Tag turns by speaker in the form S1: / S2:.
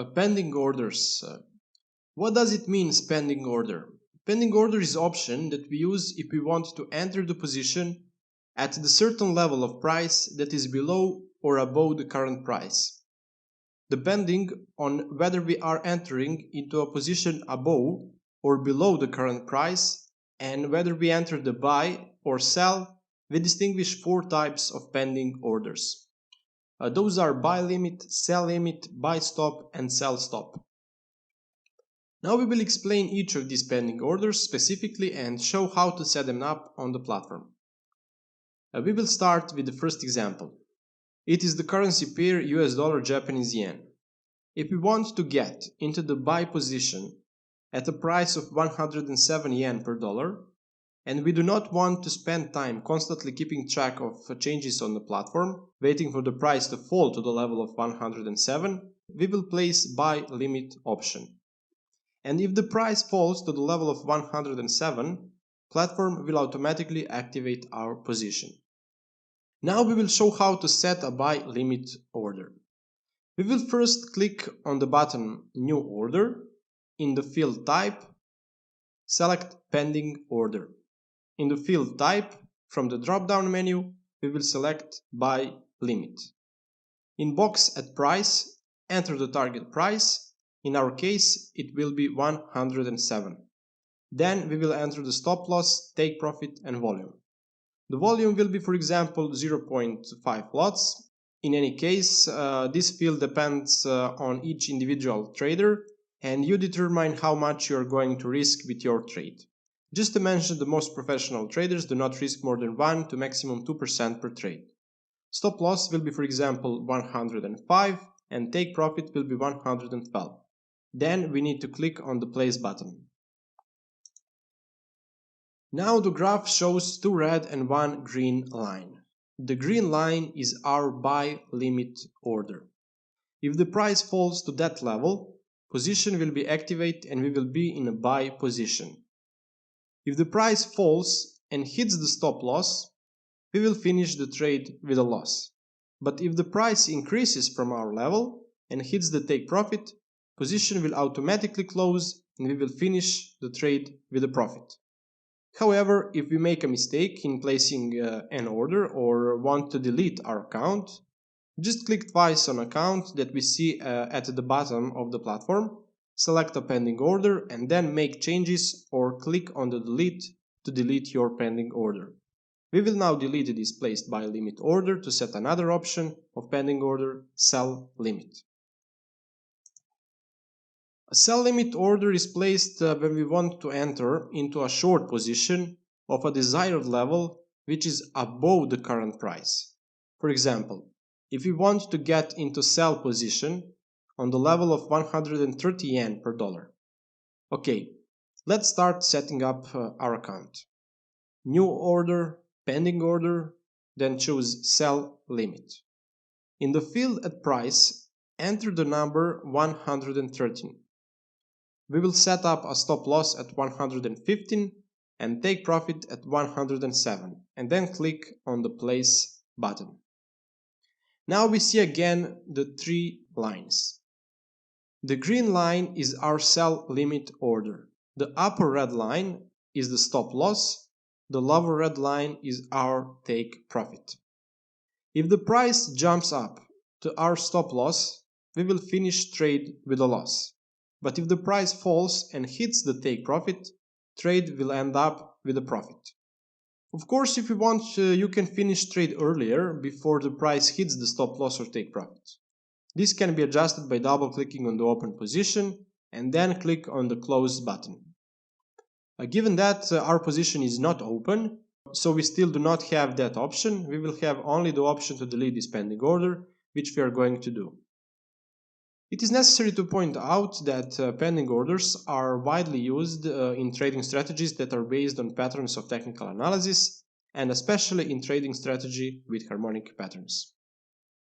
S1: Pending orders. What does it mean, pending order? Pending order is option that we use if we want to enter the position at the certain level of price that is below or above the current price, depending on whether we are entering into a position above or below the current price and whether we enter the buy or sell. We distinguish four types of pending orders. Those are buy limit, sell limit, buy stop, and sell stop. Now we will explain each of these pending orders specifically and show how to set them up on the platform. We will start with the first example. It is the currency pair US dollar Japanese yen. If we want to get into the buy position at a price of 107 yen per dollar, and we do not want to spend time constantly keeping track of changes on the platform, waiting for the price to fall to the level of 107, we will place buy limit option. And if the price falls to the level of 107, platform will automatically activate our position. Now we will show how to set a buy limit order. We will first click on the button New Order. In the field Type, select Pending Order. In the field Type, from the drop-down menu, we will select Buy Limit. In box at Price, enter the target price. In our case, it will be 107. Then we will enter the stop loss, take profit, and volume. The volume will be, for example, 0.5 lots. In any case, this field depends on each individual trader, and you determine how much you are going to risk with your trade. Just to mention, the most professional traders do not risk more than 1 to maximum 2% per trade. Stop loss will be, for example, 105, and take profit will be 112. Then we need to click on the place button. Now the graph shows 2 red and 1 green line. The green line is our buy limit order. If the price falls to that level, position will be activated and we will be in a buy position. If the price falls and hits the stop loss, we will finish the trade with a loss. But if the price increases from our level and hits the take profit, position will automatically close and we will finish the trade with a profit. However, if we make a mistake in placing an order or want to delete our account, just click twice on account that we see at the bottom of the platform, select a pending order and then make changes or click on the delete to delete your pending order. We will now delete this placed buy limit order to set another option of pending order, sell limit. A sell limit order is placed when we want to enter into a short position of a desired level which is above the current price. For example, if we want to get into sell position on the level of 130 yen per dollar. Okay, let's start setting up our account. New order, pending order, then choose sell limit. In the field at price, enter the number 113. We will set up a stop loss at 115 and take profit at 107 and then click on the place button. Now we see again the 3 lines. The green line is our sell limit order. The upper red line is the stop loss. The lower red line is our take profit. If the price jumps up to our stop loss, we will finish trade with a loss. But if the price falls and hits the take profit, trade will end up with a profit. Of course, if you want, you can finish trade earlier before the price hits the stop loss or take profit. This can be adjusted by double-clicking on the open position and then click on the close button. Given that our position is not open, so we still do not have that option, we will have only the option to delete this pending order, which we are going to do. It is necessary to point out that pending orders are widely used in trading strategies that are based on patterns of technical analysis, and especially in trading strategy with harmonic patterns.